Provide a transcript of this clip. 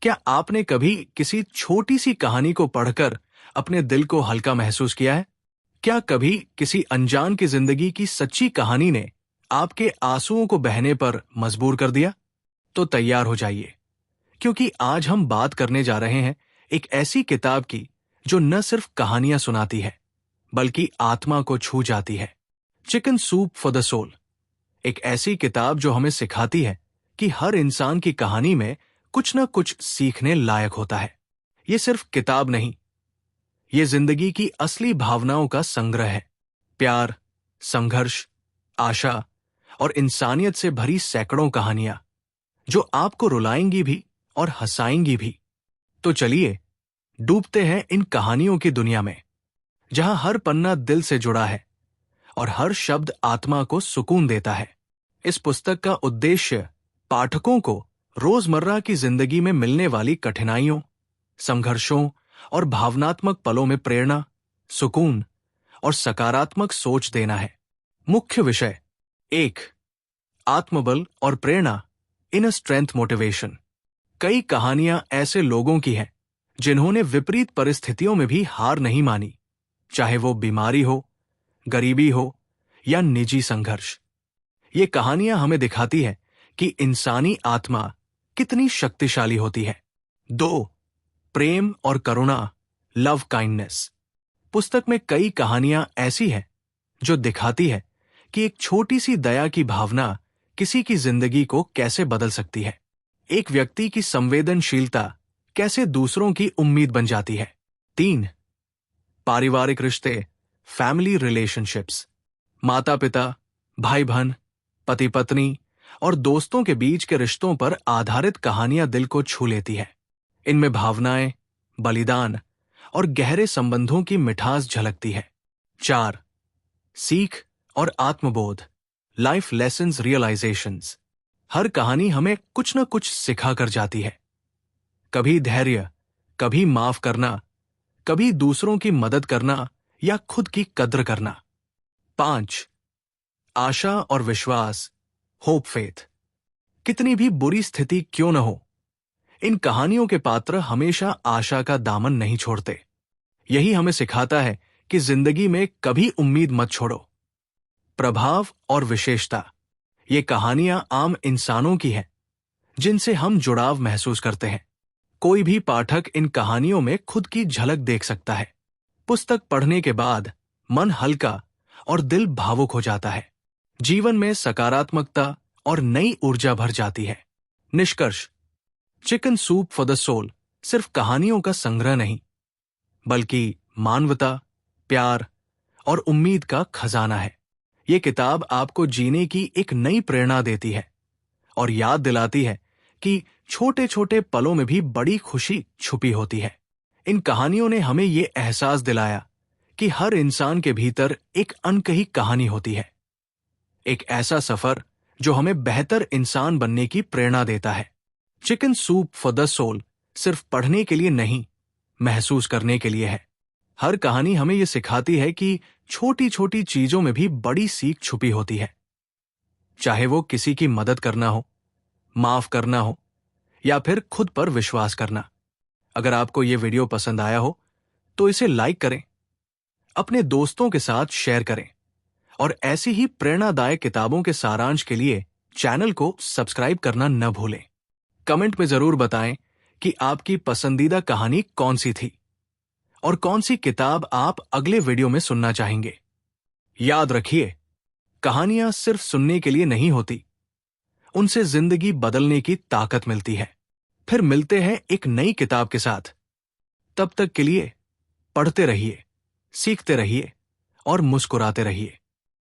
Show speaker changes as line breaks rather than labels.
क्या आपने कभी किसी छोटी सी कहानी को पढ़कर अपने दिल को हल्का महसूस किया है? क्या कभी किसी अनजान की जिंदगी की सच्ची कहानी ने आपके आंसुओं को बहने पर मजबूर कर दिया? तो तैयार हो जाइए, क्योंकि आज हम बात करने जा रहे हैं एक ऐसी किताब की जो न सिर्फ कहानियां सुनाती है, बल्कि आत्मा को छू जाती है। Chicken soup for the soul, एक ऐसी किताब जो हमें सिखाती है कि हर इंसान की कहानी में कुछ न कुछ सीखने लायक होता है। ये सिर्फ किताब नहीं, ये जिंदगी की असली भावनाओं का संग्रह है। प्यार, संघर्ष, आशा और इंसानियत से भरी सैकड़ों कहानियां जो आपको रुलाएंगी भी और हंसाएंगी भी। तो चलिए डूबते हैं इन कहानियों की दुनिया में, जहां हर पन्ना दिल से जुड़ा है और हर शब्द आत्मा को सुकून देता है। इस पुस्तक का उद्देश्य पाठकों को रोजमर्रा की जिंदगी में मिलने वाली कठिनाइयों, संघर्षों और भावनात्मक पलों में प्रेरणा, सुकून और सकारात्मक सोच देना है। मुख्य विषय 1, आत्मबल और प्रेरणा, इनर स्ट्रेंथ मोटिवेशन। कई कहानियां ऐसे लोगों की हैं जिन्होंने विपरीत परिस्थितियों में भी हार नहीं मानी, चाहे वो बीमारी हो, गरीबी हो या निजी संघर्ष। ये कहानियां हमें दिखाती है कि इंसानी आत्मा कितनी शक्तिशाली होती है। 2, प्रेम और करुणा, लव काइंडनेस। पुस्तक में कई कहानियां ऐसी हैं जो दिखाती है कि एक छोटी सी दया की भावना किसी की जिंदगी को कैसे बदल सकती है। एक व्यक्ति की संवेदनशीलता कैसे दूसरों की उम्मीद बन जाती है। 3, पारिवारिक रिश्ते, फैमिली रिलेशनशिप्स। माता पिता, भाई बहन, पति पत्नी और दोस्तों के बीच के रिश्तों पर आधारित कहानियां दिल को छू लेती है। इनमें भावनाएं, बलिदान और गहरे संबंधों की मिठास झलकती है। 4, सीख और आत्मबोध, लाइफ लेसन्स रियलाइजेशंस। हर कहानी हमें कुछ न कुछ सिखा कर जाती है। कभी धैर्य, कभी माफ करना, कभी दूसरों की मदद करना या खुद की कद्र करना। 5, आशा और विश्वास, होप फेथ। कितनी भी बुरी स्थिति क्यों न हो, इन कहानियों के पात्र हमेशा आशा का दामन नहीं छोड़ते। यही हमें सिखाता है कि जिंदगी में कभी उम्मीद मत छोड़ो। प्रभाव और विशेषता, ये कहानियां आम इंसानों की हैं जिनसे हम जुड़ाव महसूस करते हैं। कोई भी पाठक इन कहानियों में खुद की झलक देख सकता है। पुस्तक पढ़ने के बाद मन हल्का और दिल भावुक हो जाता है। जीवन में सकारात्मकता और नई ऊर्जा भर जाती है। निष्कर्ष, chicken soup for the soul सिर्फ कहानियों का संग्रह नहीं, बल्कि मानवता, प्यार और उम्मीद का खजाना है। ये किताब आपको जीने की एक नई प्रेरणा देती है और याद दिलाती है कि छोटे छोटे पलों में भी बड़ी खुशी छुपी होती है। इन कहानियों ने हमें ये एहसास दिलाया कि हर इंसान के भीतर एक अनकही कहानी होती है, एक ऐसा सफर जो हमें बेहतर इंसान बनने की प्रेरणा देता है। Chicken soup for the soul सिर्फ पढ़ने के लिए नहीं, महसूस करने के लिए है। हर कहानी हमें यह सिखाती है कि छोटी छोटी चीजों में भी बड़ी सीख छुपी होती है, चाहे वो किसी की मदद करना हो, माफ करना हो या फिर खुद पर विश्वास करना। अगर आपको यह वीडियो पसंद आया हो तो इसे लाइक करें, अपने दोस्तों के साथ शेयर करें और ऐसी ही प्रेरणादायक किताबों के सारांश के लिए चैनल को सब्सक्राइब करना न भूलें। कमेंट में जरूर बताएं कि आपकी पसंदीदा कहानी कौन सी थी और कौन सी किताब आप अगले वीडियो में सुनना चाहेंगे। याद रखिए, कहानियां सिर्फ सुनने के लिए नहीं होती, उनसे जिंदगी बदलने की ताकत मिलती है। फिर मिलते हैं एक नई किताब के साथ। तब तक के लिए पढ़ते रहिए, सीखते रहिए और मुस्कुराते रहिए।